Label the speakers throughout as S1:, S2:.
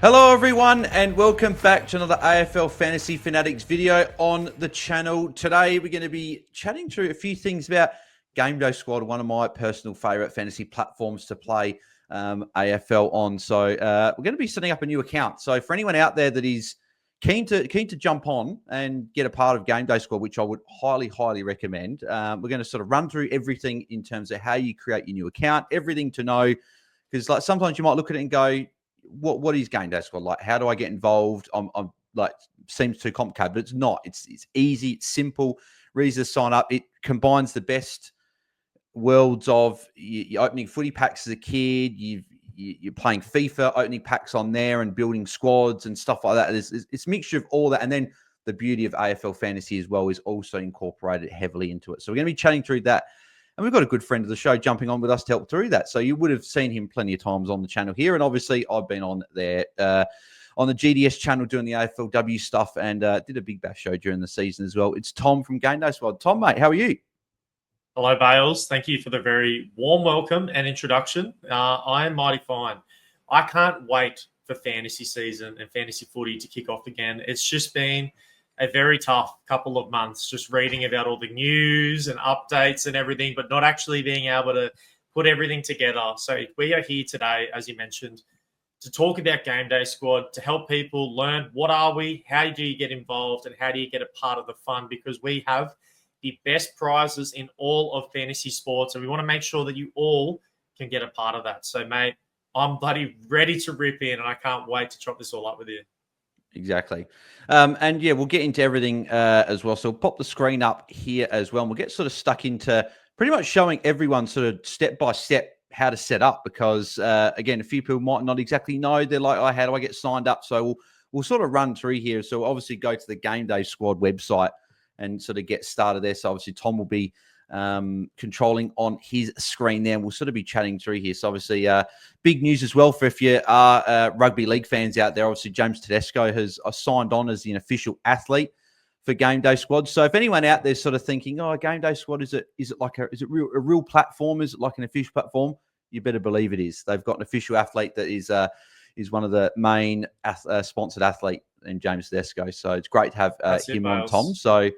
S1: Hello everyone and welcome back to another AFL Fantasy Fanatics video on the channel. Today we're going to be chatting through a few things about GameDay Squad, one of my personal favourite fantasy platforms to play AFL on. So we're going to be setting up a new account. So for anyone out there that is keen to jump on and get a part of GameDay Squad, which I would highly recommend, we're going to sort of run through everything in terms of how you create your new account, everything to know, because like sometimes you might look at it and go, what is GameDay Squad? Like, how do I get involved? I'm like, seems too complicated, but it's not. It's easy. It's simple. Really easy to sign up. It combines the best worlds of you're opening footy packs as a kid. You're playing FIFA, opening packs on there and building squads and stuff like that. It's a mixture of all that. And then the beauty of AFL Fantasy as well is also incorporated heavily into it. So we're going to be chatting through that. And we've got a good friend of the show jumping on with us to help through that. So you would have seen him plenty of times on the channel here. And obviously, I've been on there on the GDS channel doing the AFLW stuff and did a Big Bash show during the season as well. It's Tom from GameDay Squad. Tom, mate, how are you?
S2: Hello, Bales. Thank you for the very warm welcome and introduction. I am mighty fine. I can't wait for fantasy season and fantasy footy to kick off again. It's just been a very tough couple of months just reading about all the news and updates and everything, but not actually being able to put everything together. So we are here today, as you mentioned, to talk about GameDay Squad, to help people learn what are we, how do you get involved, and how do you get a part of the fun, because we have the best prizes in all of fantasy sports, and we want to make sure that you all can get a part of that. So, mate, I'm bloody ready to rip in, and I can't wait to chop this all up with you.
S1: Exactly. And yeah, we'll get into everything as well. So we'll pop the screen up here as well. And we'll get sort of stuck into pretty much showing everyone sort of step by step how to set up, because again, a few people might not exactly know. They're like, oh, how do I get signed up? So we'll sort of run through here. So we'll obviously go to the GameDay Squad website and sort of get started there. So obviously Tom will be controlling on his screen there. And we'll sort of be chatting through here. So obviously big news as well for if you are rugby league fans out there. Obviously James Tedesco has signed on as the official athlete for GameDay Squad. So if anyone out there sort of thinking, oh, GameDay Squad, is it a real platform? Is it like an official platform? You better believe it is. They've got an official athlete that is one of the main sponsored athlete in James Tedesco. So it's great to have him on, Tom. So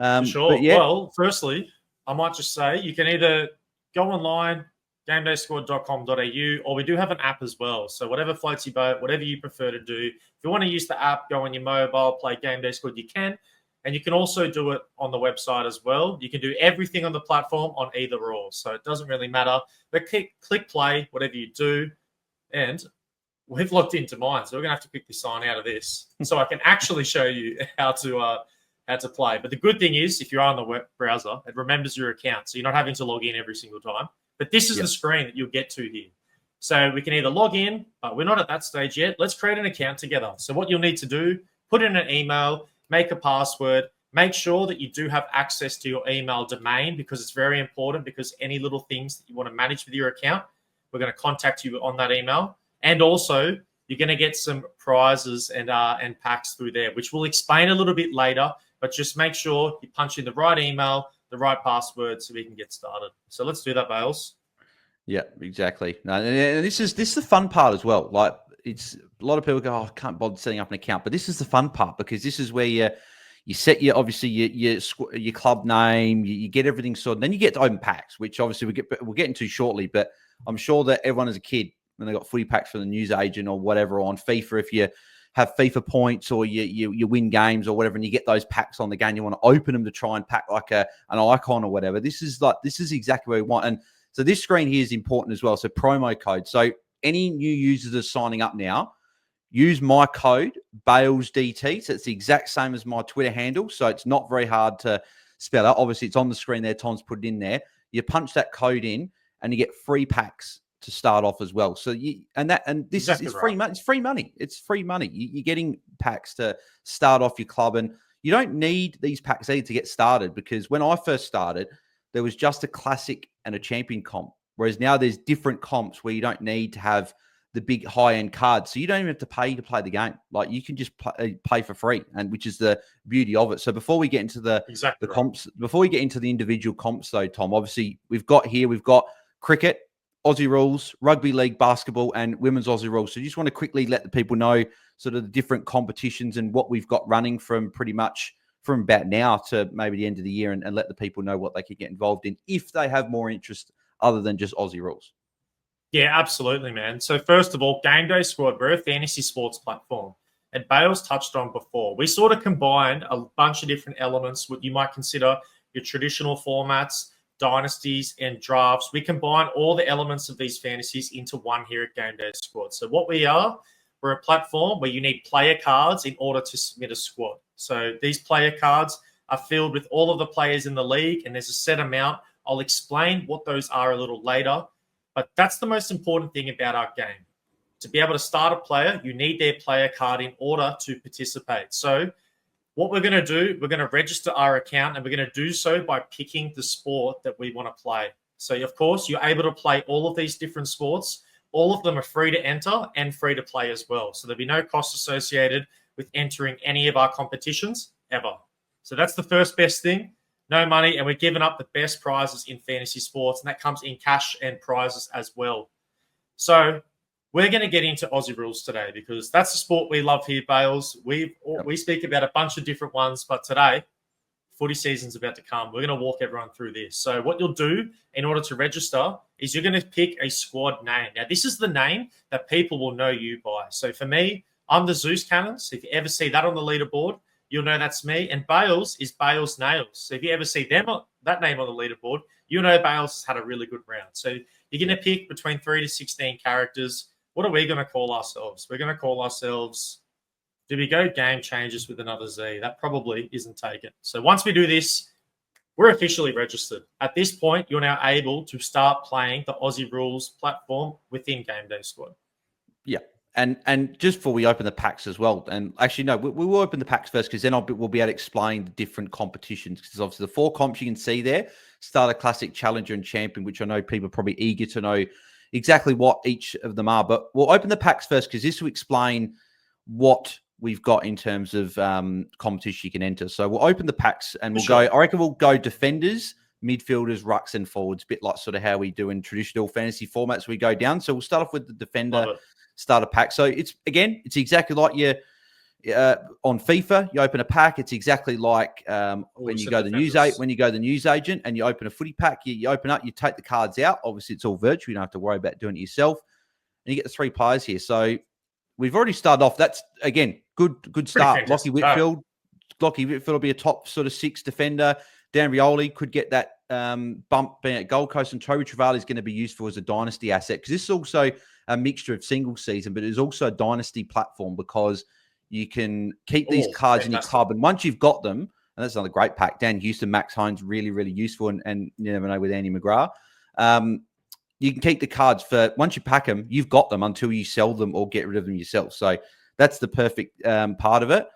S2: for sure.
S1: Yeah.
S2: Well, firstly, I might just say you can either go online, gamedaysquad.com.au, or we do have an app as well. So whatever floats your boat, whatever you prefer to do. If you want to use the app, go on your mobile, play GameDay Squad, you can. And you can also do it on the website as well. You can do everything on the platform on either or. So it doesn't really matter. But click play, whatever you do. And we've logged into mine, so we're going to have to quickly sign out of this so I can actually show you how to play. But the good thing is, if you're on the web browser, it remembers your account, so you're not having to log in every single time. But this is the screen that you'll get to here. So we can either log in, but we're not at that stage yet. Let's create an account together. So what you'll need to do, put in an email, make a password, make sure that you do have access to your email domain, because it's very important, because any little things that you want to manage with your account, we're going to contact you on that email. And also, you're going to get some prizes and packs through there, which we'll explain a little bit later. But just make sure you punch in the right email, the right password, so we can get started. So let's do that, Bales.
S1: Yeah, exactly. No, and this is the fun part as well. Like, it's a lot of people go, oh, I can't bother setting up an account, but this is the fun part, because this is where you set your club name, you get everything sorted, and then you get to open packs, which obviously we'll get into shortly. But I'm sure that everyone as a kid, when they got footy packs from the newsagent or whatever on FIFA, if you have FIFA points or you win games or whatever, and you get those packs on the game, you want to open them to try and pack like an icon or whatever. This is exactly what we want. And so this screen here is important as well. So promo code. So any new users are signing up now, use my code BAILSDT. So it's the exact same as my Twitter handle. So it's not very hard to spell out. Obviously, it's on the screen there. Tom's put it in there. You punch that code in, and you get free packs to start off as well. So this exactly is free money. It's free money. It's free money. You're getting packs to start off your club, and you don't need these packs either to get started, because when I first started, there was just a classic and a champion comp. Whereas now there's different comps where you don't need to have the big high-end cards. So you don't even have to pay to play the game. Like, you can just play for free, and which is the beauty of it. So before we get into the comps, before we get into the individual comps though, Tom, obviously we've got cricket, Aussie rules, rugby league, basketball, and women's Aussie rules. So you just want to quickly let the people know sort of the different competitions and what we've got running from pretty much from about now to maybe the end of the year, and let the people know what they could get involved in if they have more interest other than just Aussie rules.
S2: Yeah, absolutely, man. So first of all, GameDay Squad, we're a fantasy sports platform. And Bales touched on before. We sort of combine a bunch of different elements, what you might consider your traditional formats, dynasties, and drafts. We combine all the elements of these fantasies into one here at GameDay Squad. So what we are, we're a platform where you need player cards in order to submit a squad. So these player cards are filled with all of the players in the league, and there's a set amount. I'll explain what those are a little later. But that's the most important thing about our game. To be able to start a player, you need their player card in order to participate. So what we're going to do, we're going to register our account, and we're going to do so by picking the sport that we want to play. So, of course, you're able to play all of these different sports. All of them are free to enter and free to play as well. So there'll be no cost associated with entering any of our competitions ever. So that's the first best thing. No money, and we're giving up the best prizes in fantasy sports, and that comes in cash and prizes as well. So we're going to get into Aussie rules today because that's the sport we love here, Bales. We speak about a bunch of different ones, but today, footy season's about to come. We're going to walk everyone through this. So what you'll do in order to register is you're going to pick a squad name. Now, this is the name that people will know you by. So for me, I'm the Zeus Cannons. If you ever see that on the leaderboard, you'll know that's me. And Bales is Bales Nails. So if you ever see that name on the leaderboard, you'll know Bales has had a really good round. So you're going to pick between 3 to 16 characters. What are we going to call ourselves? We're going to call ourselves, do we go Game Changers with another Z? That probably isn't taken. So once we do this, we're officially registered. At this point, you're now able to start playing the Aussie Rules platform within GameDay Squad.
S1: Yeah. And just before we open the packs as well, and actually, no, we will open the packs first because then we'll be able to explain the different competitions. Because obviously the 4 comps you can see there, Starter, Classic, Challenger, and Champion, which I know people are probably eager to know exactly what each of them are. But we'll open the packs first because this will explain what we've got in terms of competition you can enter. So we'll open the packs and we'll go, I reckon we'll go defenders, midfielders, rucks, and forwards, a bit like sort of how we do in traditional fantasy formats we go down. So we'll start off with the defender starter pack. So it's exactly like you on FIFA, you open a pack. It's exactly like when you go the news agent and you open a footy pack, you open up, you take the cards out. Obviously, it's all virtual. You don't have to worry about doing it yourself. And you get the 3 players here. So we've already started off. That's, again, good start. Lockie Whitfield will be a top sort of 6 defender. Dan Rioli could get that bump being at Gold Coast, and Toby Travali is going to be useful as a dynasty asset because this is also a mixture of single season, but it is also a dynasty platform because you can keep these cards in your club. And once you've got them, and that's another great pack, Dan Houston, Max Hines, really, really useful. And you never know with Andy McGrath. You can keep the cards for, once you pack them, you've got them until you sell them or get rid of them yourself. So that's the perfect part of it.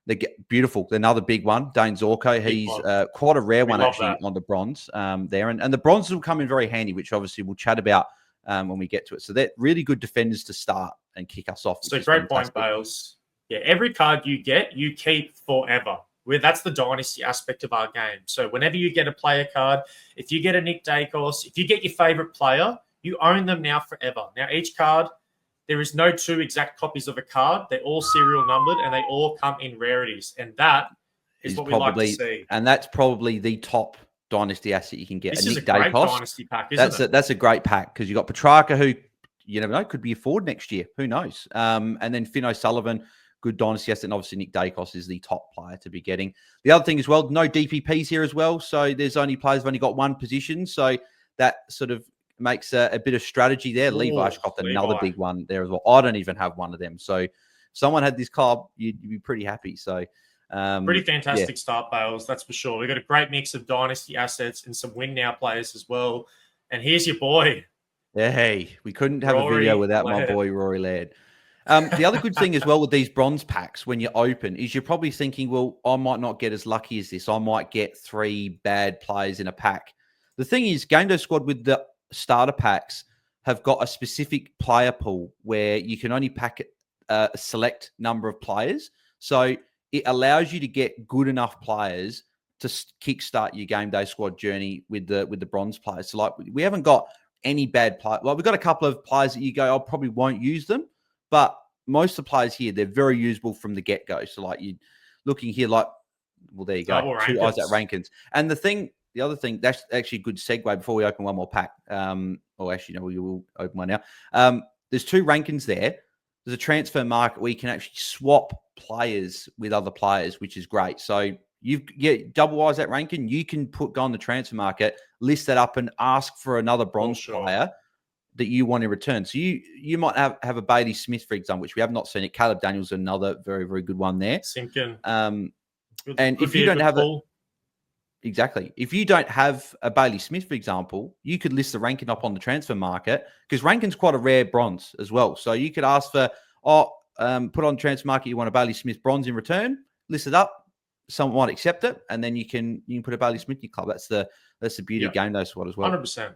S1: They get beautiful. Another big one, Dane Zorko. He's quite a rare one actually on the bronze there. And the bronzes will come in very handy, which obviously we'll chat about when we get to it. So they're really good defenders to start and kick us off.
S2: So great point, Bales. Yeah, every card you get, you keep forever. That's the dynasty aspect of our game. So whenever you get a player card, if you get a Nick Dacos, if you get your favorite player, you own them now forever. Now, each card, there is no 2 exact copies of a card. They're all serial numbered and they all come in rarities. And that is what we like to see.
S1: And that's probably the top dynasty asset you can get.
S2: This is a great dynasty pack, isn't it?
S1: That's a great pack because you've got Petrarca, who you never know, could be a forward next year. Who knows? And then Finn O'Sullivan, good dynasty asset. And obviously Nick Dacos is the top player to be getting. The other thing as well, no DPPs here as well. So there's only players who've only got 1 position. So that sort of makes a bit of strategy there. Levi Ashcroft, another big one there as well. I don't even have one of them. So if someone had this club, you'd be pretty happy. So
S2: pretty fantastic start, Bales, that's for sure. We've got a great mix of dynasty assets and some win now players as well. And here's your boy.
S1: Yeah, hey, we couldn't have a video without my boy Rory Laird. The other good thing as well with these bronze packs when you open is you're probably thinking, well, I might not get as lucky as this. I might get 3 bad players in a pack. The thing is, GameDay Squad with the starter packs have got a specific player pool where you can only pack a select number of players. So it allows you to get good enough players to kickstart your GameDay Squad journey with the bronze players. So like we haven't got any bad player. Well, we've got a couple of players that you go, I probably won't use them, but most of the players here, they're very usable from the get-go. So like you looking here, like, well, there you go.
S2: Double
S1: Two Isaac
S2: Rankins.
S1: Rankins. And the other thing, that's actually a good segue before we open one more pack. Or actually, no, we will open one now. There's 2 Rankins there. There's a transfer market where you can actually swap players with other players, which is great. So you get double Isaac Rankin, you can go on the transfer market, list that up and ask for another bronze player that you want in return. So you might have a Bailey Smith, for example, which we have not seen it. Caleb Daniels, another very, very good one there.
S2: Simpkin.
S1: And if you don't have it, exactly. If you don't have a Bailey Smith, for example, you could list the Rankin up on the transfer market because Rankin's quite a rare bronze as well. So you could ask for, put on transfer market, you want a Bailey Smith bronze in return, list it up. Someone might accept it, and then you can put a Bailey Smith in your club. That's the beauty of GameDay Squad as well.
S2: 100%.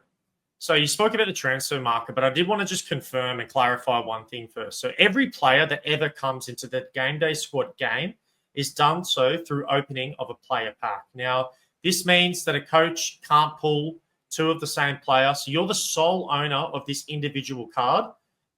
S2: So you spoke about the transfer market, but I did want to just confirm and clarify one thing first. So every player that ever comes into the GameDay Squad game is done so through opening of a player pack. Now, this means that a coach can't pull 2 of the same player. So you're the sole owner of this individual card.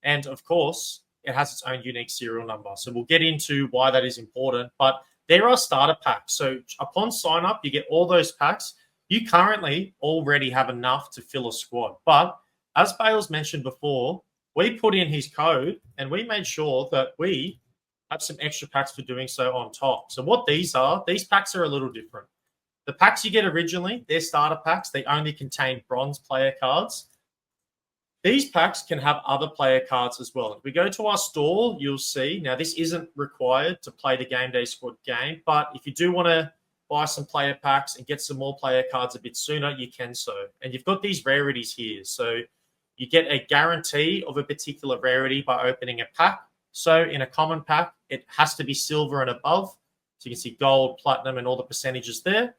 S2: And of course, it has its own unique serial number. So we'll get into why that is important. But there are starter packs. So upon sign up, you get all those packs. You currently already have enough to fill a squad. But as Bales mentioned before, we put in his code and we made sure that we have some extra packs for doing so on top. So what these packs are a little different. The packs you get originally, they're starter packs. They only contain bronze player cards. These packs can have other player cards as well. If we go to our store, you'll see, now this isn't required to play the GameDay Squad game, but if you do want to buy some player packs and get some more player cards a bit sooner, you can so. And you've got these rarities here. So you get a guarantee of a particular rarity by opening a pack. So in a common pack, it has to be silver and above. So you can see gold, platinum, and all the percentages there.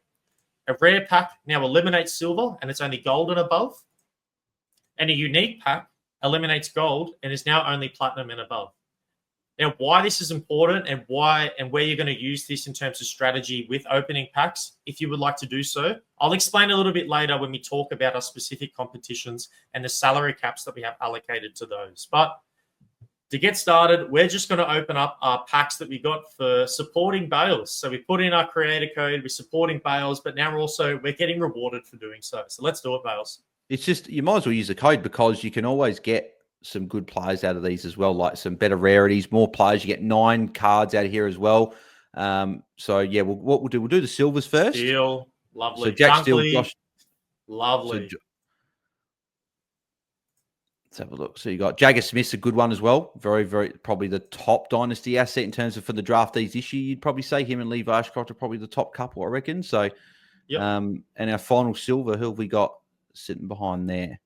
S2: A rare pack now eliminates silver, and it's only gold and above. And a unique pack eliminates gold and is now only platinum and above. Now, why this is important and why and where you're going to use this in terms of strategy with opening packs, if you would like to do so, I'll explain a little bit later when we talk about our specific competitions and the salary caps that we have allocated to those. But to get started, we're just going to open up our packs that we got for supporting Bales. So we put in our creator code, we're supporting Bales, but now we're getting rewarded for doing so. So let's do it, Bales.
S1: It's just, you might as well use the code because you can always get some good players out of these as well, like some better rarities, more players. You get 9 cards out of here as well. So yeah, what we'll do the silvers first.
S2: Steele, lovely.
S1: So Jack Steele, Josh,
S2: lovely.
S1: So, let's have a look. So you got Jagger Smith's a good one as well. Very, very probably the top dynasty asset in terms of for the draftees this year. You'd probably say him and Levi Ashcroft are probably the top couple, I reckon. So,
S2: yep.
S1: And our final silver, who have we got sitting behind there?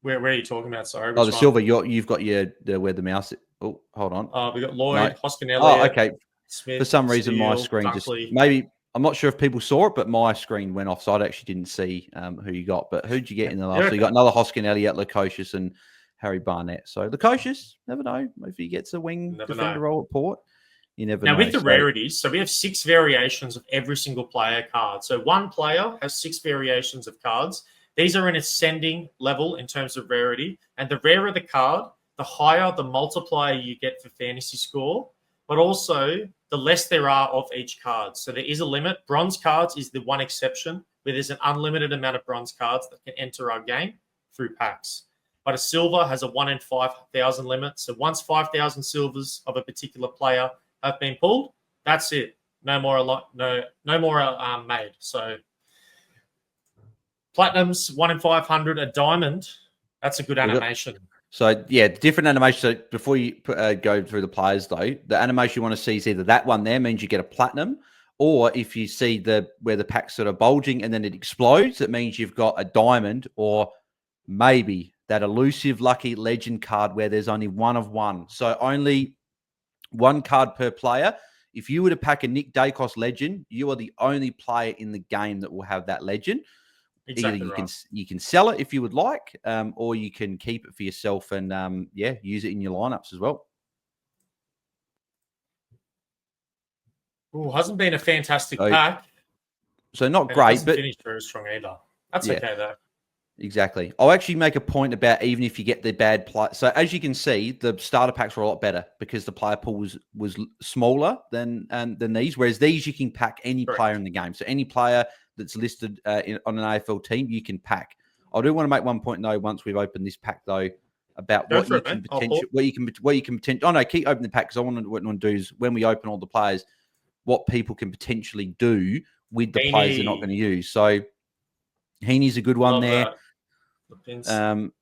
S2: Where are you talking about? Sorry.
S1: The silver. You've got where the mouse. Oh, hold on.
S2: We got Lloyd, Hoskin Elliott.
S1: Oh, okay.
S2: Smith,
S1: for some reason,
S2: Steele,
S1: my screen
S2: Dunkley.
S1: just maybe I'm not sure if people saw it, but my screen went off, so I actually didn't see who you got. But who'd you get in the last? So you got another Hoskin Elliott, Lukosius, and Harry Barnett. So Lukosius, never know if he gets a wing defender role at Port. You never know.
S2: Now with the rarities, so we have 6 variations of every single player card. So one player has 6 variations of cards. These are in ascending level in terms of rarity. And the rarer the card, the higher the multiplier you get for fantasy score, but also the less there are of each card. So there is a limit. Bronze cards is the one exception where there's an unlimited amount of bronze cards that can enter our game through packs. But a silver has a 1 in 5,000 limit. So once 5,000 silvers of a particular player have been pulled, that's it. No more made. So platinum's 1 in 500. A diamond, that's a good animation.
S1: So yeah, different animation. So before you go through the players, though, the animation you want to see is either that one there means you get a platinum, or if you see where the pack's sort of bulging and then it explodes, it means you've got a diamond, or maybe that elusive lucky legend card where there's only 1 of 1. So only 1 card per player. If you were to pack a Nick Dacos legend, you are the only player in the game that will have that legend.
S2: Exactly.
S1: Either you can sell it if you would like, or you can keep it for yourself and use it in your lineups as well.
S2: Hasn't been a fantastic pack.
S1: So not great, but
S2: finished very strong either. That's okay though.
S1: Exactly. I'll actually make a point about even if you get the bad play. So as you can see, the starter packs were a lot better because the player pool was smaller than these. Whereas these you can pack any
S2: Correct.
S1: player in the game. So any player that's listed on an AFL team, you can pack. I do want to make one point though. Once we've opened this pack though, about
S2: Go
S1: what
S2: for
S1: you
S2: it,
S1: can
S2: mate.
S1: potential, what you can potential. Oh no, keep opening the pack because I want to do is when we open all the players, what people can potentially do with the players they're not going to use. So Heaney's a good one
S2: Love
S1: there.
S2: that. The pins.
S1: Um,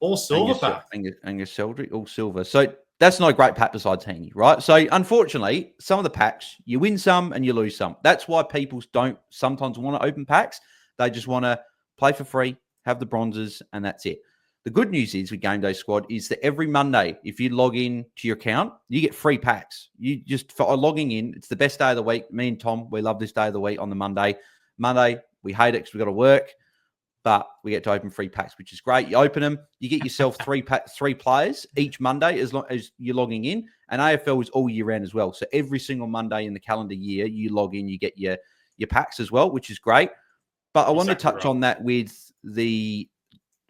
S2: All silver pack.
S1: Angus Seldrick, all silver. So that's not a great pack besides Heaney, right? So unfortunately, some of the packs, you win some and you lose some. That's why people don't sometimes want to open packs. They just want to play for free, have the bronzes, and that's it. The good news is with GameDay Squad is that every Monday, if you log in to your account, you get free packs. You just, for logging in, it's the best day of the week. Me and Tom, we love this day of the week on the Monday. Monday, we hate it because we've got to work, but we get to open free packs, which is great. You open them, you get yourself three players each Monday as long as you're logging in. And AFL is all year round as well. So every single Monday in the calendar year, you log in, you get your packs as well, which is great. But I want to touch on that with the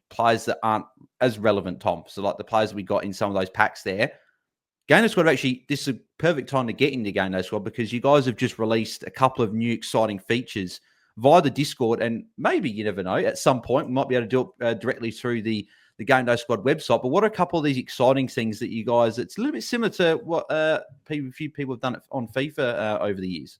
S1: players that aren't as relevant, Tom. So like the players we got in some of those packs there. GameDay Squad actually, this is a perfect time to get into GameDay Squad because you guys have just released a couple of new exciting features via the Discord, and maybe, you never know, at some point we might be able to do it directly through the GameDay Squad website. But what are a couple of these exciting things that you guys, it's a little bit similar to what a few people have done it on FIFA over the years?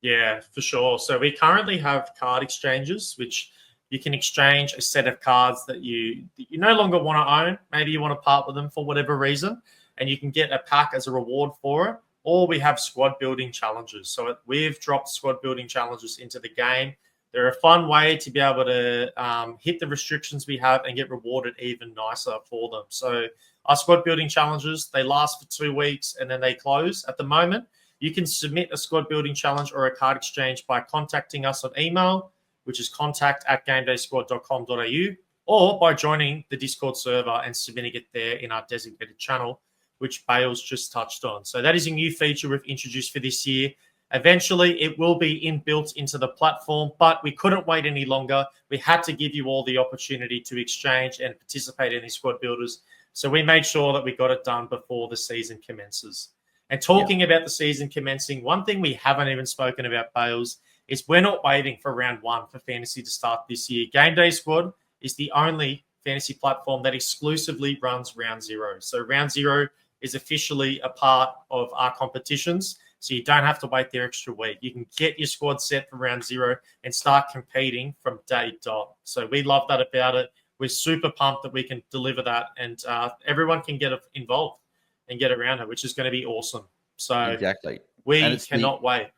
S2: Yeah, for sure. So we currently have card exchanges, which you can exchange a set of cards that you no longer want to own. Maybe you want to part with them for whatever reason, and you can get a pack as a reward for it. Or we have squad building challenges. So we've dropped squad building challenges into the game. They're a fun way to be able to hit the restrictions we have and get rewarded even nicer for them. So our squad building challenges, they last for 2 weeks and then they close. At the moment, you can submit a squad building challenge or a card exchange by contacting us on email, which is contact@gamedaysquad.com.au, or by joining the Discord server and submitting it there in our designated channel, which Bales just touched on. So that is a new feature we've introduced for this year. Eventually, it will be inbuilt into the platform, but we couldn't wait any longer. We had to give you all the opportunity to exchange and participate in these squad builders. So we made sure that we got it done before the season commences. And talking about the season commencing, one thing we haven't even spoken about, Bales, is we're not waiting for round one for fantasy to start this year. GameDay Squad is the only fantasy platform that exclusively runs round zero. So round zero is officially a part of our competitions. So you don't have to wait the extra week. You can get your squad set for round zero and start competing from day dot. So we love that about it. We're super pumped that we can deliver that, and everyone can get involved and get around it, which is going to be awesome. So
S1: exactly,
S2: we cannot wait.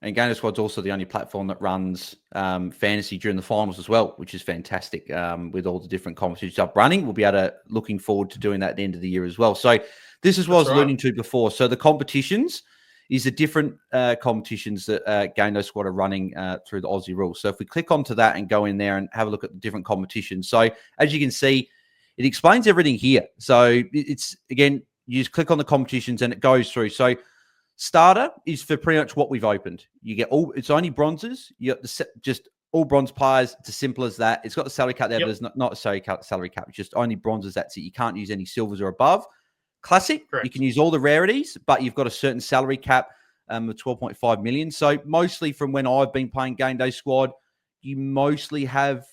S1: And GameDay Squad's also the only platform that runs fantasy during the finals as well, which is fantastic. With all the different competitions up running, we'll be able to looking forward to doing that at the end of the year as well. So this is what I was alluding to before. So the competitions is the different competitions that GameDay Squad are running through the Aussie rules. So if we click onto that and go in there and have a look at the different competitions. So as you can see, it explains everything here. So it's, again, you just click on the competitions and it goes through. So starter is for pretty much what we've opened. You get all, it's only bronzes. You got just all bronze players. It's as simple as that. It's got the salary cap there, but there's not a salary cap. It's just only bronzes. That's it. You can't use any silvers or above. Classic, correct. You can use all the rarities, but you've got a certain salary cap of 12.5 million. So mostly from when I've been playing GameDay Squad, you mostly have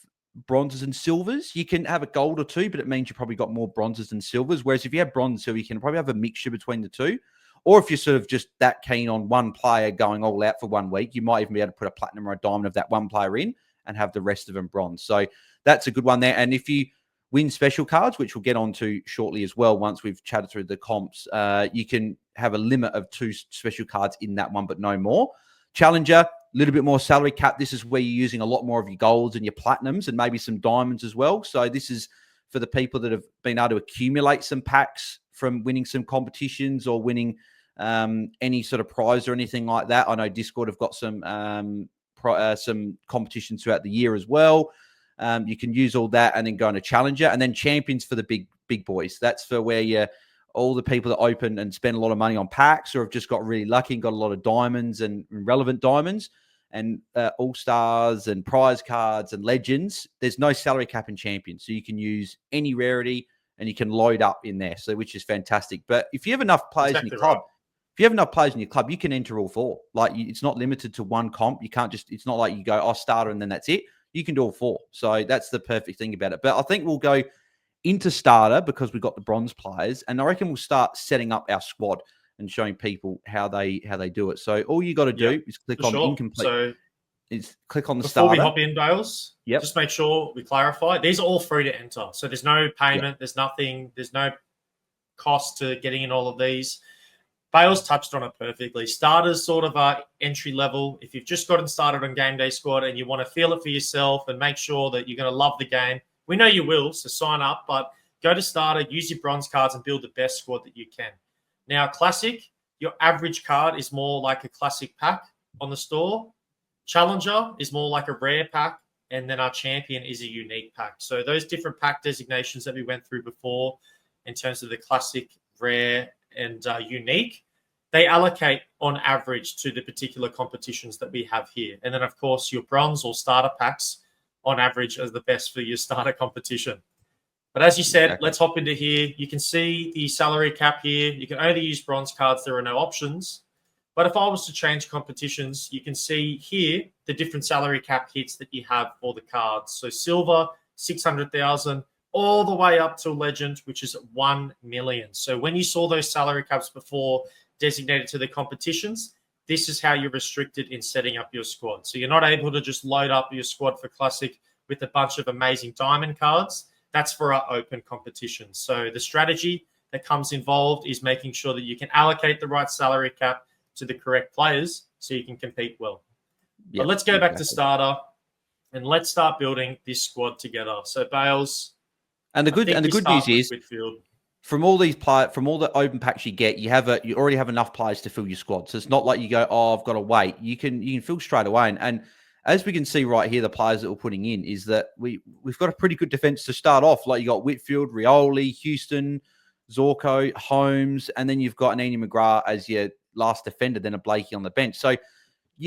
S1: bronzes and silvers. You can have a gold or two, but it means you probably got more bronzes than silvers. Whereas if you have bronze and silver, you can probably have a mixture between the two. Or if you're sort of just that keen on one player going all out for 1 week, you might even be able to put a platinum or a diamond of that one player in and have the rest of them bronze. So that's a good one there. And if you win special cards, which we'll get onto shortly as well once we've chatted through the comps, you can have a limit of 2 special cards in that one, but no more. Challenger, a little bit more salary cap. This is where you're using a lot more of your golds and your platinums and maybe some diamonds as well. So this is for the people that have been able to accumulate some packs from winning some competitions or winning any sort of prize or anything like that. I know Discord have got some competitions throughout the year as well. You can use all that and then go into Challenger, and then Champions for the big boys. That's for where all the people that open and spend a lot of money on packs or have just got really lucky and got a lot of diamonds and relevant diamonds. and all-stars and prize cards and legends, there's no salary cap in champions. So you can use any rarity and you can load up in there, so which is fantastic. But if you have enough players in your club, if you have enough players in your club, you can enter all four. Like, it's not limited to one comp. You can't just, it's not like you go, oh, starter, and then that's it. You can do all four. So that's the perfect thing about it. But I think we'll go into starter because we've got the bronze players. And I reckon we'll start setting up our squad and showing people how they do it. So all you got to do is click on incomplete.
S2: So
S1: click on the starter.
S2: Before we hop in, Bales, just make sure we clarify. These are all free to enter. So there's no payment. There's nothing. There's no cost to getting in all of these. Bales touched on it perfectly. Starters sort of are entry level. If you've just gotten started on GameDay Squad and you want to feel it for yourself and make sure that you're going to love the game, we know you will, so sign up. But go to starter, use your bronze cards, and build the best squad that you can. Now, classic, your average card is more like a classic pack on the store. Challenger is more like a rare pack. And then our champion is a unique pack. So those different pack designations that we went through before in terms of the classic, rare, and unique, they allocate on average to the particular competitions that we have here. And then, of course, your bronze or starter packs on average are the best for your starter competition. But as you said, let's hop into here. You can see the salary cap here. You can only use bronze cards. There are no options. But if I was to change competitions, you can see here the different salary cap hits that you have for the cards. So silver, 600,000, all the way up to legend, which is 1 million. So when you saw those salary caps before designated to the competitions, this is how you're restricted in setting up your squad. So you're not able to just load up your squad for classic with a bunch of amazing diamond cards. That's for our open competitions. So the strategy that comes involved is making sure that you can allocate the right salary cap to the correct players so you can compete well. But let's go back to starter and let's start building this squad together. So Bales,
S1: and the good news is from all the open packs you get, you already have enough players to fill your squad. So it's not like you go, oh, I've got to wait. You can fill straight away. And as we can see right here, the players that we're putting in is that we've got a pretty good defense to start off. Like, you got Whitfield, Rioli, Houston, Zorko, Holmes, and then you've got an Andy McGrath as your last defender, then a Blakey on the bench. So,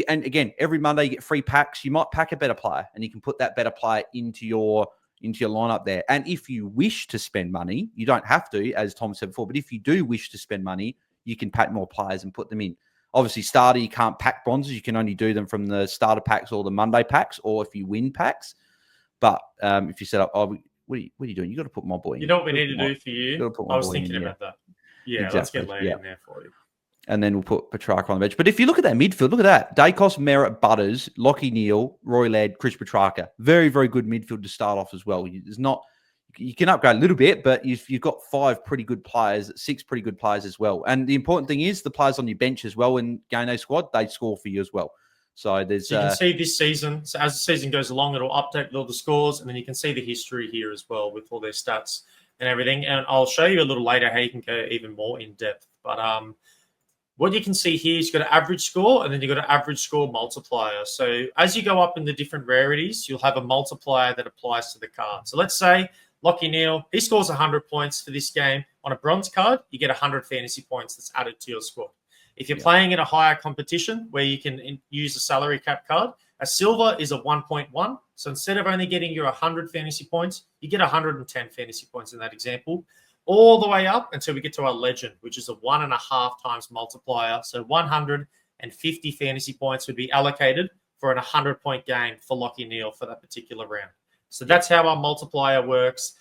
S1: and again, every Monday you get free packs. You might pack a better player, and you can put that better player into your lineup there. And if you wish to spend money, you don't have to, as Tom said before, but if you do wish to spend money, you can pack more players and put them in. Obviously, starter, you can't pack bronzes. You can only do them from the starter packs or the Monday packs, or if you win packs. But if you set up, what are you doing? You got to put my boy in.
S2: You know what we need to do for you? I was thinking about that. Yeah, exactly. Let's get Larry in there for you.
S1: And then we'll put Petrarca on the bench. But if you look at that midfield, look at that. Dacos, Merritt, Butters, Lockie Neal, Roy Ladd, Chris Petrarca. Very, very good midfield to start off as well. You can upgrade a little bit, but you've got 5 pretty good players, 6 pretty good players as well. And the important thing is the players on your bench as well in GameDay Squad, they score for you as well. So there's...
S2: So you can see this season, so as the season goes along, it'll update with all the scores, and then you can see the history here as well with all their stats and everything. And I'll show you a little later how you can go even more in depth. But what you can see here is you've got an average score, and then you've got an average score multiplier. So as you go up in the different rarities, you'll have a multiplier that applies to the card. So let's say Lockie Neal, he scores 100 points for this game. On a bronze card, you get 100 fantasy points that's added to your squad. If you're playing in a higher competition where you can use a salary cap card, a silver is a 1.1. So instead of only getting your 100 fantasy points, you get 110 fantasy points in that example, all the way up until we get to our legend, which is a 1.5 times multiplier. So 150 fantasy points would be allocated for an 100-point game for Lockie Neal for that particular round. So that's how our multiplier works.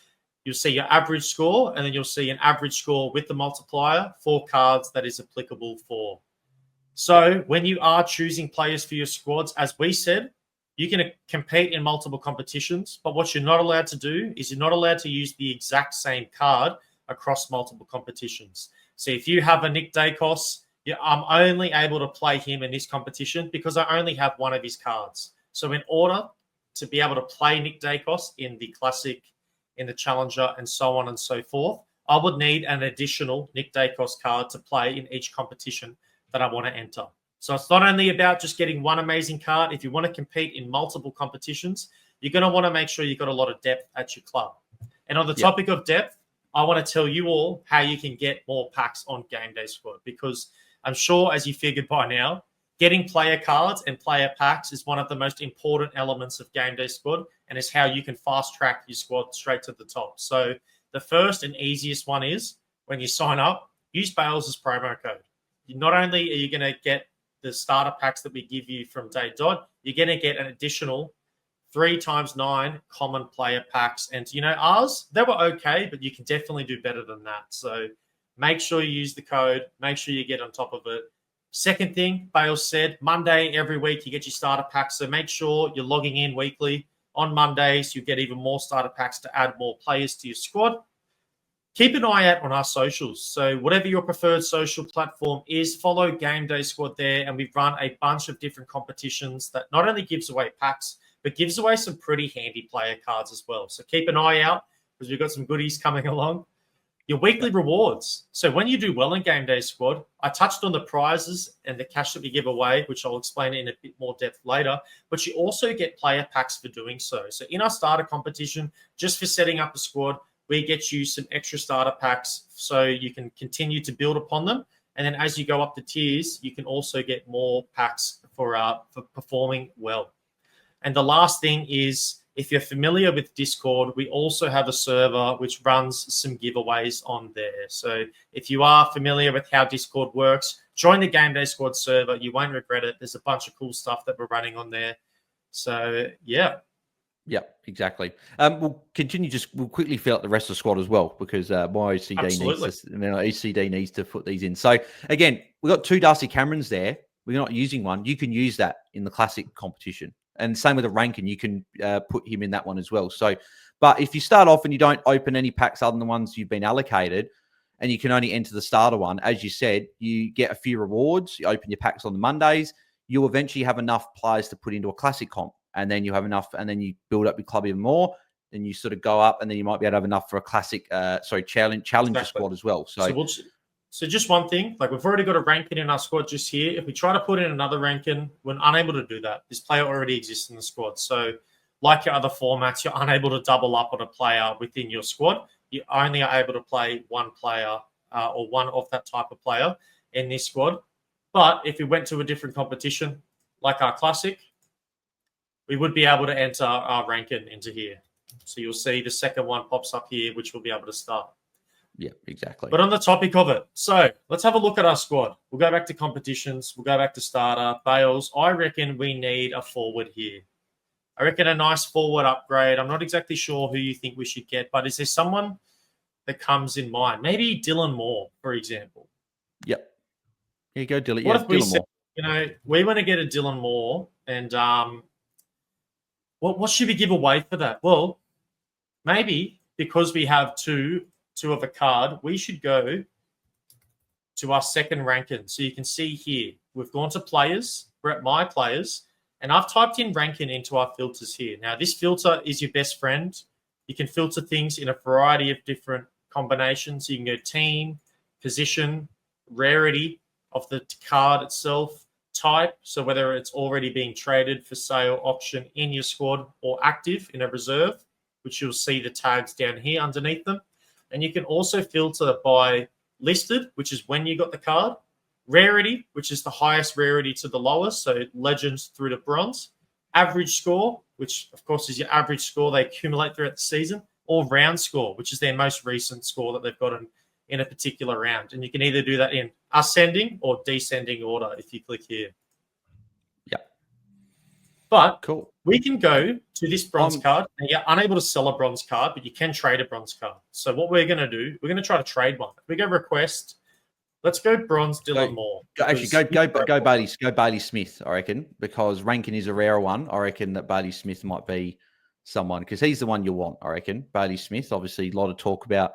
S2: You'll see your average score, and then you'll see an average score with the multiplier for cards that is applicable for. So when you are choosing players for your squads, as we said, you can compete in multiple competitions, but what you're not allowed to do is you're not allowed to use the exact same card across multiple competitions. So if you have a Nick Dacos, I'm only able to play him in this competition because I only have one of his cards. So in order to be able to play Nick Dacos in the Classic, in the Challenger, and so on and so forth, I would need an additional Nick Dacos card to play in each competition that I want to enter. So it's not only about just getting one amazing card. If you want to compete in multiple competitions, you're going to want to make sure you've got a lot of depth at your club. And on the topic of depth, I want to tell you all how you can get more packs on GameDay Squad, because I'm sure, as you figured by now, getting player cards and player packs is one of the most important elements of Game Day Squad, and is how you can fast track your squad straight to the top. So the first and easiest one is when you sign up, use Bales as promo code. Not only are you going to get the starter packs that we give you from day dot, you're going to get an additional 3x9 common player packs. And, ours, they were okay, but you can definitely do better than that. So make sure you use the code. Make sure you get on top of it. Second thing, Bales said, Monday every week you get your starter packs. So make sure you're logging in weekly. On Mondays, you get even more starter packs to add more players to your squad. Keep an eye out on our socials. So whatever your preferred social platform is, follow Game Day Squad there. And we've run a bunch of different competitions that not only gives away packs, but gives away some pretty handy player cards as well. So keep an eye out because we've got some goodies coming along. Your weekly rewards. So when you do well in Game Day Squad, I touched on the prizes and the cash that we give away, which I'll explain in a bit more depth later, but you also get player packs for doing so. So in our starter competition, just for setting up a squad, we get you some extra starter packs so you can continue to build upon them. And then as you go up the tiers, you can also get more packs for performing well. And the last thing is, if you're familiar with Discord, we also have a server which runs some giveaways on there. So if you are familiar with how Discord works, join the Game Day Squad server. You won't regret it. There's a bunch of cool stuff that we're running on there. So, yeah.
S1: Yeah, exactly. We'll quickly fill out the rest of the squad as well, because my OCD needs to put these in. So again, we've got 2 Darcy Camerons there. We're not using one. You can use that in the classic competition. And same with the Rankin, you can put him in that one as well. So, but if you start off and you don't open any packs other than the ones you've been allocated, and you can only enter the starter one, as you said, you get a few rewards. You open your packs on the Mondays. You'll eventually have enough players to put into a classic comp, and then you have enough, and then you build up your club even more. Then you sort of go up, and then you might be able to have enough for a classic, challenger squad as well.
S2: So just one thing, like we've already got a ranking in our squad just here. If we try to put in another ranking, we're unable to do that. This player already exists in the squad. So like your other formats, you're unable to double up on a player within your squad. You only are able to play one player or one of that type of player in this squad. But if we went to a different competition, like our classic, we would be able to enter our ranking into here. So you'll see the second one pops up here, which we'll be able to start.
S1: Yeah, exactly.
S2: But on the topic of it, so let's have a look at our squad. We'll go back to competitions. We'll go back to starter. Bales, I reckon we need a forward here. I reckon a nice forward upgrade. I'm not exactly sure who you think we should get, but is there someone that comes in mind? Maybe Dylan Moore, for example.
S1: Yep. Here you go, Dylan.
S2: What if we said, we want to get a Dylan Moore, and what should we give away for that? Well, maybe because we have two of a card, we should go to our second ranking. So you can see here, we've gone to players. We're at my players, and I've typed in ranking into our filters here. Now, this filter is your best friend. You can filter things in a variety of different combinations. You can go team, position, rarity of the card itself, type, so whether it's already being traded for sale, auction in your squad, or active in a reserve, which you'll see the tags down here underneath them. And you can also filter by listed, which is when you got the card, rarity, which is the highest rarity to the lowest, so legends through to bronze, average score, which of course is your average score they accumulate throughout the season, or round score, which is their most recent score that they've got in a particular round. And you can either do that in ascending or descending order if you click here.
S1: Yeah.
S2: But
S1: cool.
S2: We can go to this bronze card, and you're unable to sell a bronze card, but you can trade a bronze card. So what we're going to do, we're going to try to trade one. If we go request, let's go bronze Dylan Moore.
S1: Go Bailey Smith, I reckon, because ranking is a rare one. I reckon that Bailey Smith might be someone, because he's the one you want, I reckon. Bailey Smith, obviously a lot of talk about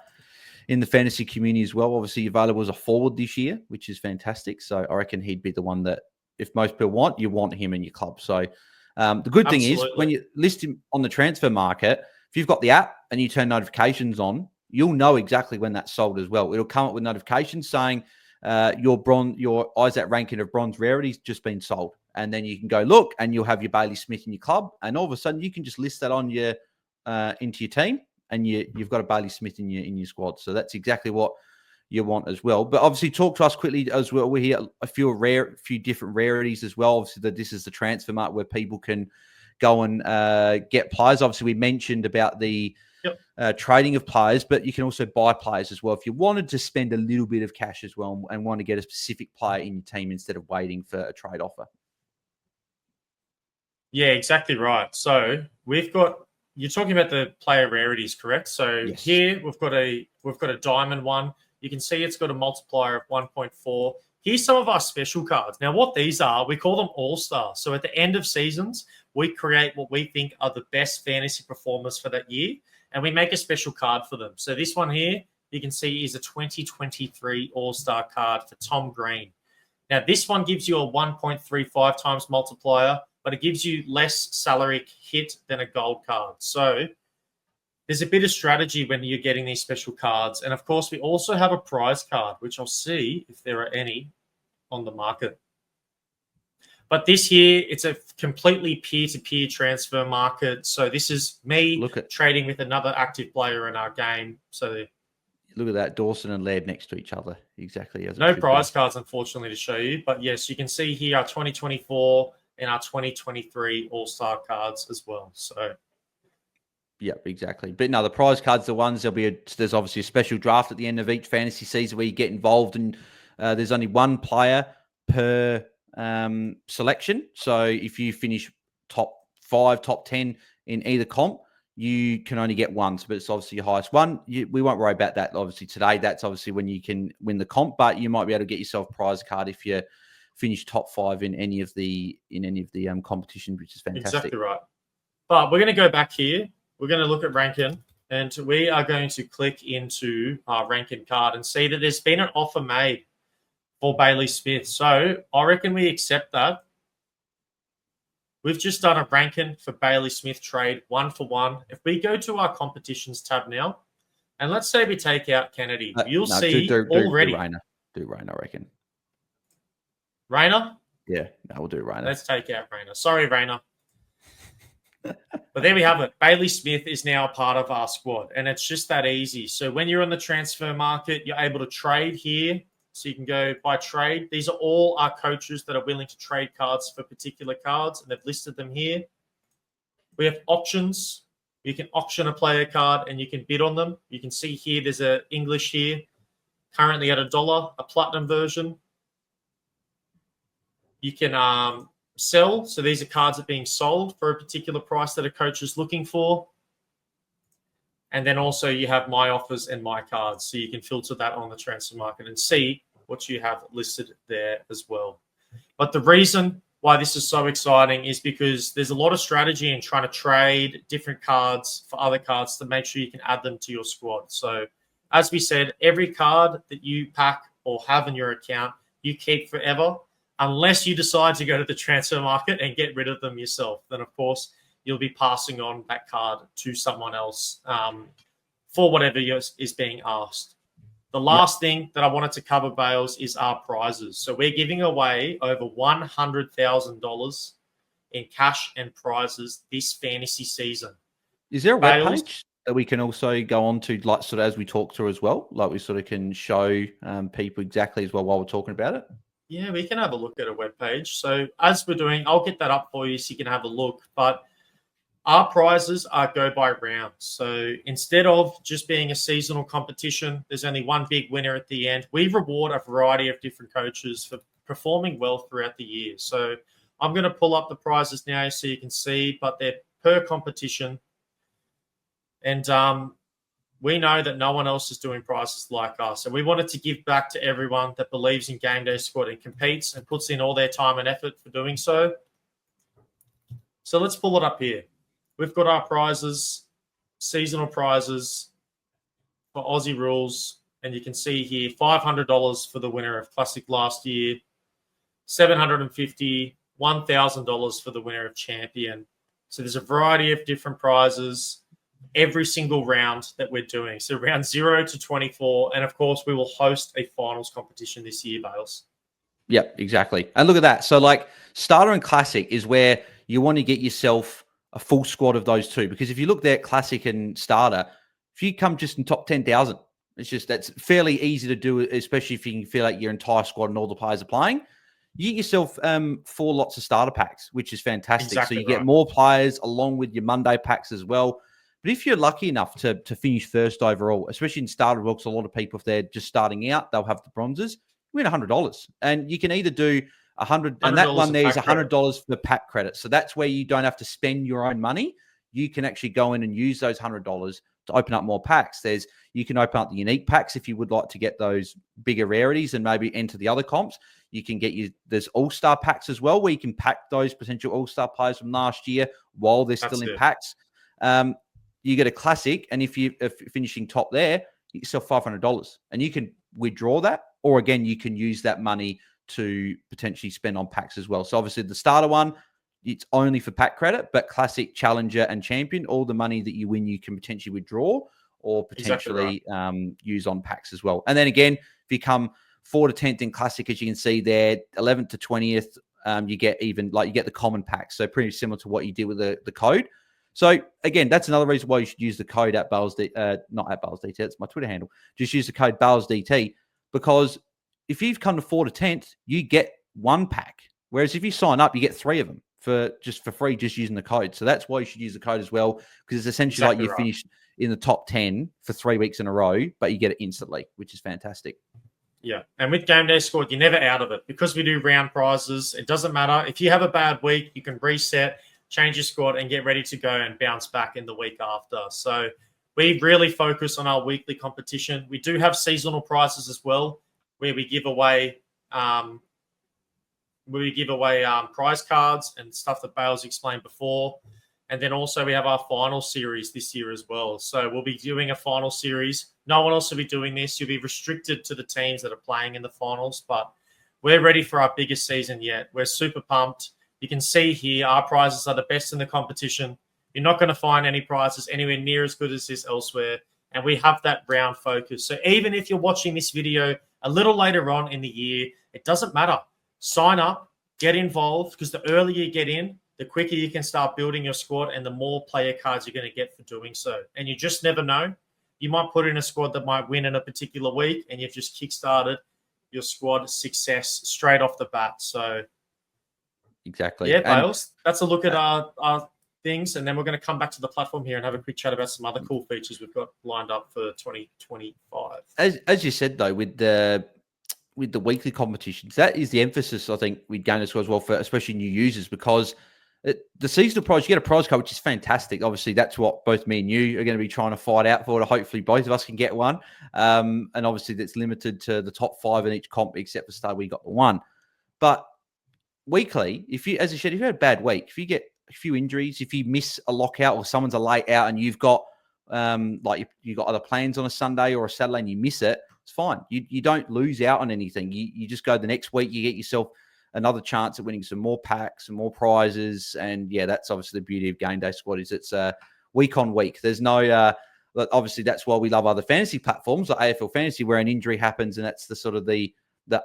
S1: in the fantasy community as well. Obviously available as a forward this year, which is fantastic. So I reckon he'd be the one that, if most people want, you want him in your club. So the good thing is when you list him on the transfer market, if you've got the app and you turn notifications on, you'll know exactly when that's sold as well. It'll come up with notifications saying your Isaac ranking of bronze rarities just been sold. And then you can go look and you'll have your Bailey Smith in your club. And all of a sudden you can just list that on your into your team, and you've got a Bailey Smith in your squad. So that's exactly what you want as well. But obviously, talk to us quickly as well. We hear a few different rarities as well. Obviously, this is the transfer market where people can go and get players. Obviously, we mentioned about the trading of players, but you can also buy players as well if you wanted to spend a little bit of cash as well and want to get a specific player in your team instead of waiting for a trade offer.
S2: Yeah, exactly right. So you're talking about the player rarities, correct? So
S1: yes.
S2: Here we've got a diamond one. You can see it's got a multiplier of 1.4. Here's some of our special cards. Now, what these are, we call them all-stars. So at the end of seasons, we create what we think are the best fantasy performers for that year, and we make a special card for them. So this one here, you can see, is a 2023 all-star card for Tom Green. Now, this one gives you a 1.35 times multiplier, but it gives you less salary hit than a gold card. So there's a bit of strategy when you're getting these special cards. And of course, we also have a prize card, which I'll see if there are any on the market. But this here, it's a completely peer-to-peer transfer market. So this is me trading with another active player in our game. So
S1: look at that, Dawson and Laird next to each other. Exactly. As
S2: no prize cards, unfortunately, to show you. But yes, you can see here our 2024 and our 2023 All-Star cards as well. So
S1: yeah, exactly. But no, the prize cards, the ones, there's obviously a special draft at the end of each fantasy season where you get involved, and there's only one player per selection. So if you finish top 5, top 10 in either comp, you can only get one. But it's obviously your highest one. We won't worry about that obviously today. That's obviously when you can win the comp, but you might be able to get yourself a prize card if you finish top 5 in any of the competitions, which is fantastic.
S2: Exactly right. But we're going to go back here. We're going to look at Rankin, and we are going to click into our Rankin card and see that there's been an offer made for Bailey Smith. So I reckon we accept that. We've just done a Rankin for Bailey Smith trade, 1-for-1. If we go to our competitions tab now, and let's say we take out Kennedy, you'll see already.
S1: Do Rayner, I reckon.
S2: Rayner?
S1: Yeah, no, we'll do Rayner.
S2: Let's take out Rayner. Sorry, Rayner. But there we have it. Bailey Smith is now a part of our squad, and it's just that easy. So when you're on the transfer market, you're able to trade here. So you can go by trade. These are all our coaches that are willing to trade cards for particular cards, and they've listed them here. We have auctions. You can auction a player card, and you can bid on them. You can see here there's a English here, currently at $1, a platinum version. You can sell. So these are cards that are being sold for a particular price that a coach is looking for. And then also you have my offers and my cards. So you can filter that on the transfer market and see what you have listed there as well. But the reason why this is so exciting is because there's a lot of strategy in trying to trade different cards for other cards to make sure you can add them to your squad. So as we said, every card that you pack or have in your account, you keep forever, unless you decide to go to the transfer market and get rid of them yourself. Then, of course, you'll be passing on that card to someone else for whatever is being asked. The last thing that I wanted to cover, Bales, is our prizes. So we're giving away over $100,000 in cash and prizes this fantasy season.
S1: Is there a web page that we can also go on to, like, sort of as we talk through as well? Like we sort of can show people exactly as well while we're talking about it?
S2: Yeah, we can have a look at a web page. So as we're doing, I'll get that up for you so you can have a look. But our prizes are go by round. So instead of just being a seasonal competition, there's only one big winner at the end. We reward a variety of different coaches for performing well throughout the year. So I'm going to pull up the prizes now so you can see, but they're per competition. And we know that no one else is doing prizes like us. And we wanted to give back to everyone that believes in GameDay Squad and competes and puts in all their time and effort for doing so. So let's pull it up here. We've got our prizes, seasonal prizes for Aussie rules. And you can see here, $500 for the winner of Classic last year, $750, $1,000 for the winner of Champion. So there's a variety of different prizes every single round that we're doing. So round 0 to 24. And of course, we will host a finals competition this year, Bales.
S1: Yep, exactly. And look at that. So like Starter and Classic is where you want to get yourself a full squad of those two. Because if you look there at Classic and Starter, if you come just in top 10,000, It's just that's fairly easy to do, especially if you can feel like your entire squad and all the players are playing. You get yourself 4 lots of starter packs, which is fantastic.
S2: Exactly
S1: so you get more players along with your Monday packs as well. But if you're lucky enough to finish first overall, especially in starter books, a lot of people, if they're just starting out, they'll have the bronzes. You win $100, and you can either do 100, and that one there's $100 for pack credit. So that's where you don't have to spend your own money. You can actually go in and use those $100 to open up more packs. You can open up the unique packs if you would like to get those bigger rarities and maybe enter the other comps. You can there's all-star packs as well, where you can pack those potential all-star players from last year while they're still in packs. You get a classic, and if you're finishing top there, you get yourself $500, and you can withdraw that, or again, you can use that money to potentially spend on packs as well. So obviously the starter one, it's only for pack credit, but classic, challenger, and champion, all the money that you win, you can potentially withdraw or potentially use on packs as well. And then again, if you come 4 to 10th in classic, as you can see there, 11th to 20th, you get the common packs. So pretty similar to what you did with the code. So again, that's another reason why you should use the code at BAILSDT, not at BAILSDT, it's my Twitter handle. Just use the code BAILSDT, because if you've come to 4 to 10th, you get 1 pack. Whereas if you sign up, you get 3 of them for free, just using the code. So that's why you should use the code as well, because it's essentially like you finished in the top 10 for 3 weeks in a row, but you get it instantly, which is fantastic.
S2: Yeah, and with GameDay Squad, you're never out of it, because we do round prizes. It doesn't matter. If you have a bad week, you can reset, change your squad, and get ready to go and bounce back in the week after. So we really focus on our weekly competition. We do have seasonal prizes as well, where we give away prize cards and stuff that Bales explained before. And then also we have our final series this year as well. So we'll be doing a final series. No one else will be doing this. You'll be restricted to the teams that are playing in the finals, but we're ready for our biggest season yet. We're super pumped. You can see here our prizes are the best in the competition. You're not going to find any prizes anywhere near as good as this elsewhere. And we have that round focus. So even if you're watching this video a little later on in the year, it doesn't matter. Sign up, get involved, because the earlier you get in, the quicker you can start building your squad and the more player cards you're going to get for doing so. And you just never know. You might put in a squad that might win in a particular week, and you've just kickstarted your squad success straight off the bat. So
S1: exactly.
S2: Yeah, Bales, that's a look at our things, and then we're going to come back to the platform here and have a quick chat about some other cool features we've got lined up for 2025.
S1: As you said, though, with the weekly competitions, that is the emphasis, I think, with GameDay Squad as well, for especially new users, because the seasonal prize, you get a prize card, which is fantastic. Obviously, that's what both me and you are going to be trying to fight out for. Hopefully, both of us can get one. And obviously, that's limited to the top 5 in each comp, except for Star, we got the 1. But weekly, if you, as I said, if you had a bad week, if you get a few injuries, if you miss a lockout or someone's a late out and you've got you got other plans on a Sunday or a Saturday and you miss it, it's fine. You don't lose out on anything. You just go the next week, you get yourself another chance at winning some more packs and more prizes. And yeah, that's obviously the beauty of GameDay Squad, is it's week on week. There's no, obviously that's why we love other fantasy platforms like AFL Fantasy, where an injury happens and that's the sort of the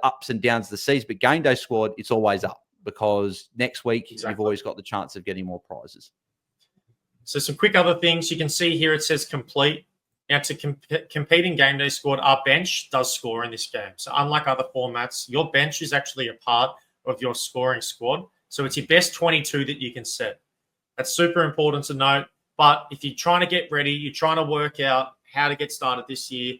S1: ups and downs of the season. But GameDay Squad, it's always up, because next week you've always got the chance of getting more prizes.
S2: So some quick other things. You can see here it says complete. Now, to compete in GameDay Squad, our bench does score in this game. So unlike other formats, your bench is actually a part of your scoring squad. So it's your best 22 that you can set. That's super important to note. But if you're trying to get ready, you're trying to work out how to get started this year,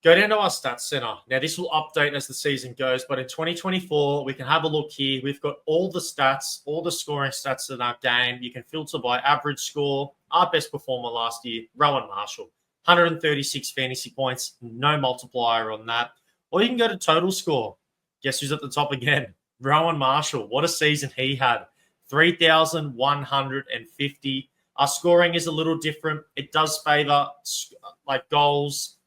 S2: go down to our stats center. Now, this will update as the season goes, but in 2024, we can have a look here. We've got all the stats, all the scoring stats in our game. You can filter by average score. Our best performer last year, Rowan Marshall, 136 fantasy points, no multiplier on that. Or you can go to total score. Guess who's at the top again? Rowan Marshall. What a season he had. 3,150. Our scoring is a little different. It does favor like goals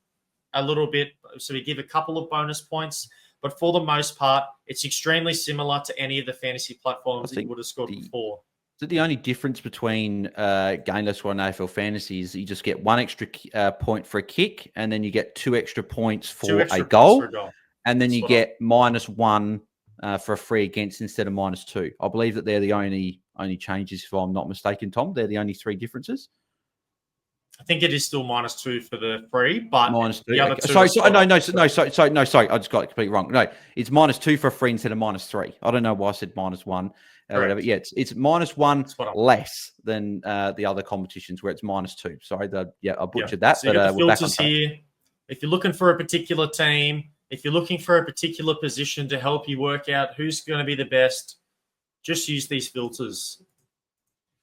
S2: a little bit, so we give a couple of bonus points, but for the most part, it's extremely similar to any of the fantasy platforms that you would have scored before.
S1: So the only difference between GameDay Squad and AFL Fantasy is you just get 1 extra point for a kick, and then you get 2 extra points for a goal, and then you get -1 for a free against instead of -2. I believe that they're the only changes, if I'm not mistaken, Tom. They're the only 3 differences.
S2: I think it is still -2 for the free, but
S1: -2.
S2: the other
S1: Okay.
S2: two.
S1: Sorry, sorry. I just got it completely wrong. No, it's -2 for a free instead of -3. I don't know why I said -1 or whatever. Yeah, it's -1 less than the other competitions where it's -2. Sorry, I butchered that.
S2: So you
S1: but
S2: got the
S1: we're back on
S2: filters
S1: track.
S2: here. If you're looking for a particular team, if you're looking for a particular position to help you work out who's going to be the best, just use these filters.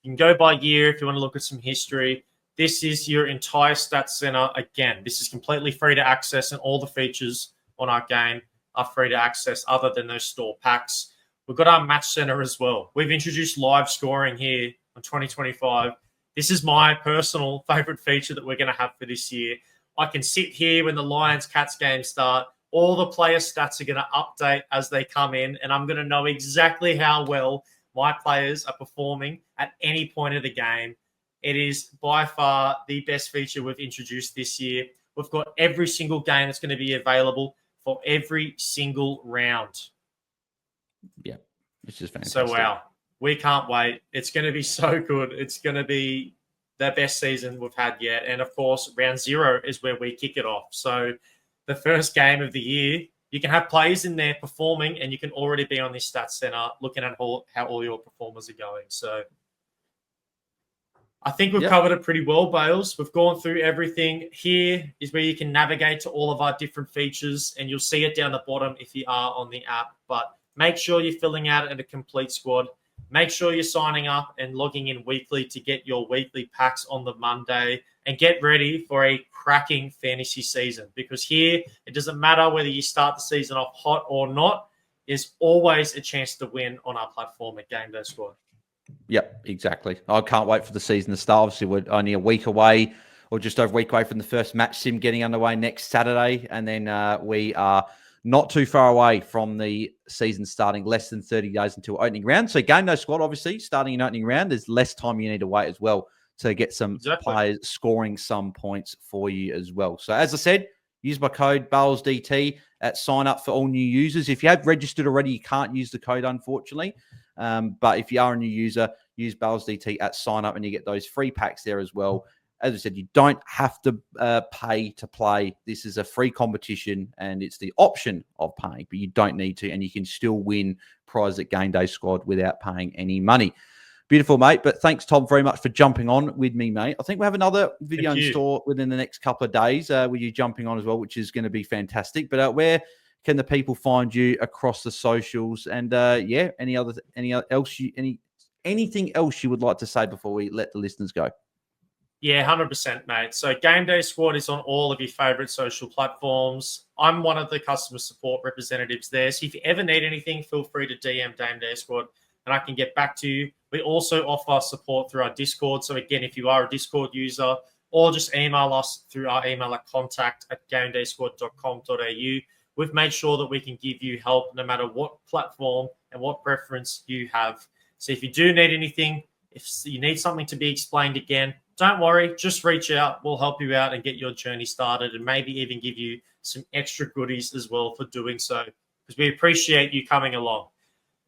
S2: You can go by year if you want to look at some history. This is your entire stats center. Again, this is completely free to access, and all the features on our game are free to access other than those store packs. We've got our match center as well. We've introduced live scoring here on 2025. This is my personal favorite feature that we're going to have for this year. I can sit here when the Lions-Cats games start. All the player stats are going to update as they come in, and I'm going to know exactly how well my players are performing at any point of the game. It is by far the best feature we've introduced this year. We've got every single game that's going to be available for every single round.
S1: Yeah, it's just fantastic.
S2: So, wow, we can't wait. It's going to be so good. It's going to be the best season we've had yet. And, of course, round 0 is where we kick it off. So the first game of the year, you can have players in there performing, and you can already be on this stats center looking at how all your performers are going. So I think we've covered it pretty well, Bales. We've gone through everything. Here is where you can navigate to all of our different features, and you'll see it down the bottom if you are on the app. But make sure you're filling out a complete squad. Make sure you're signing up and logging in weekly to get your weekly packs on the Monday, and get ready for a cracking fantasy season, because here it doesn't matter whether you start the season off hot or not. There's always a chance to win on our platform at GameDay Squad.
S1: Yep, exactly. I can't wait for the season to start. Obviously, we're only a week away, or just over a week away from the first match sim getting underway next Saturday. And then we are not too far away from the season starting, less than 30 days until opening round. So GameDay Squad, obviously, starting in opening round, there's less time you need to wait as well to get some players scoring some points for you as well. So as I said, use my code BAILSDT at sign up for all new users. If you have registered already, you can't use the code, unfortunately. But if you are a new user, use BAILSDT at sign up, and you get those free packs there as well. As I said, you don't have to pay to play. This is a free competition, and it's the option of paying, but you don't need to, and you can still win prizes at GameDay Squad without paying any money. Beautiful, mate. But thanks, Tom, very much for jumping on with me, mate. I think we have another video in store within the next couple of days with you jumping on as well, which is going to be fantastic. But where can the people find you across the socials? And anything else you would like to say before we let the listeners go?
S2: Yeah, 100%, mate. So GameDay Squad is on all of your favorite social platforms. I'm one of the customer support representatives there. So if you ever need anything, feel free to DM GameDay Squad, and I can get back to you. We also offer support through our Discord. So again, if you are a Discord user, or just email us through our email at contact@gamedaysquad.com.au. We've made sure that we can give you help no matter what platform and what preference you have. So if you do need anything, if you need something to be explained again, don't worry, just reach out. We'll help you out and get your journey started, and maybe even give you some extra goodies as well for doing so, because we appreciate you coming along.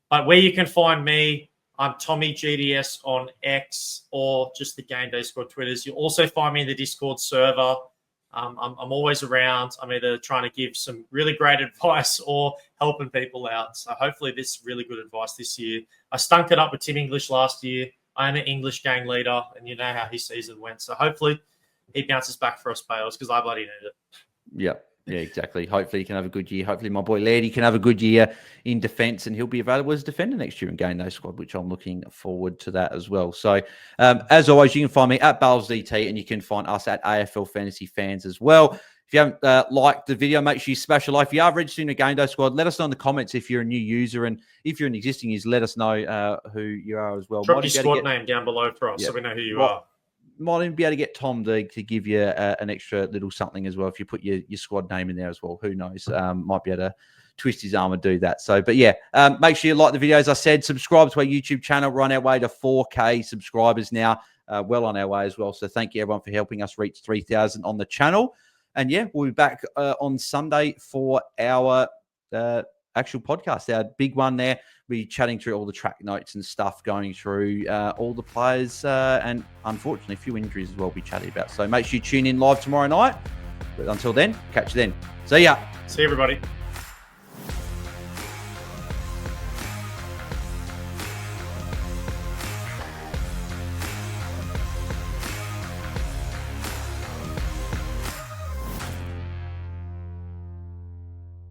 S2: But where you can find me, I'm Tommy GDS on X, or just the GameDay Squad Twitters. You'll also find me in the Discord server. I'm always around. I'm either trying to give some really great advice or helping people out. So hopefully this is really good advice this year. I stunk it up with Tim English last year. I am an English gang leader, and you know how his season went. So hopefully he bounces back for us, Bales, because I bloody need it.
S1: Yeah, exactly. Hopefully he can have a good year. Hopefully my boy Lairdy can have a good year in defence, and he'll be available as a defender next year in GameDay Squad, which I'm looking forward to that as well. So as always, you can find me at BAILSDT, and you can find us at AFL Fantasy Fans as well. If you haven't liked the video, make sure you smash a like. If you are registering a GameDay Squad, let us know in the comments if you're a new user, and if you're an existing user, let us know who you are as well.
S2: Drop your squad name down below for us so we know who you are.
S1: Might even be able to get Tom to give you an extra little something as well if you put your squad name in there as well. Who knows? Might be able to twist his arm and do that. So, but yeah, make sure you like the video. As I said, subscribe to our YouTube channel. We're on our way to 4K subscribers now. Well on our way as well. So thank you everyone for helping us reach 3,000 on the channel. And yeah, we'll be back on Sunday for our actual podcast, our big one there. be chatting through all the track notes and stuff, going through all the players, and unfortunately, a few injuries as well. Be chatting about. So make sure you tune in live tomorrow night. But until then, catch you then. See ya.
S2: See everybody.